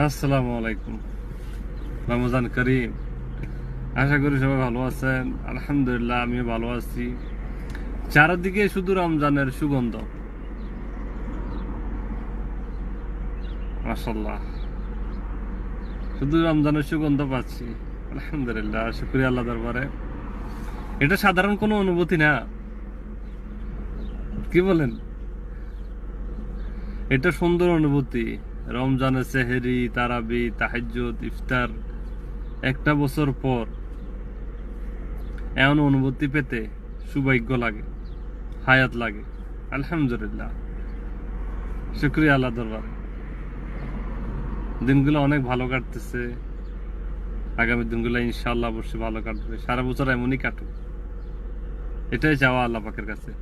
আসসালামু আলাইকুম। রমজান করিম। আশা করি সবাই ভালো আছেন। আলহামদুলিল্লাহ আমিও ভালো আছি। চারদিকে শুধু রমজানের সুগন্ধ, মাশাআল্লাহ। শুধু রমজানের সুগন্ধ পাচ্ছি। আলহামদুলিল্লাহ, শুকরিয়া আল্লাহ দরবারে। এটা সাধারণ কোনো অনুভূতি না, কি বলেন? এটা সুন্দর অনুভূতি। রমজানের সেহেরি, তারাবি, তাহাজ্জুদ, ইফতার, একটা বছর পর এমন অনুভূতি পেতে সৌভাগ্য লাগে, হায়াত লাগে। আলহামদুলিল্লাহ, শুকরিয়া আল্লাহ দরবারে। দিনগুলো অনেক ভালো কাটতেছে। আগামী দিনগুলো ইনশাআল্লাহ অবশ্যই ভালো কাটবে। সারা বছর এমনই কাটুক, এটাই চাওয়া আল্লাহ পাকের কাছে।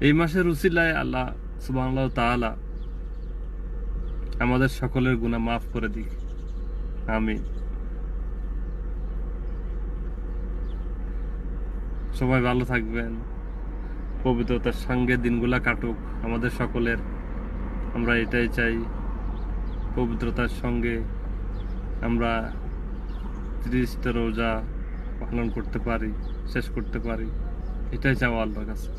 এই মাসের উসিলায় আল্লাহ সুবহানাহু ওয়া তাআলা আমাদের সকলের গুনাহ মাফ করে দিক, আমিন। সবাই ভালো থাকবেন, পবিত্রতার সঙ্গে দিনগুলা কাটুক আমাদের সকলের। আমরা এটাই চাই, পবিত্রতার সঙ্গে আমরা 30টা রোজা পালন করতে পারি, শেষ করতে পারি। এটাই চাওয়া আল্লাহর কাছে।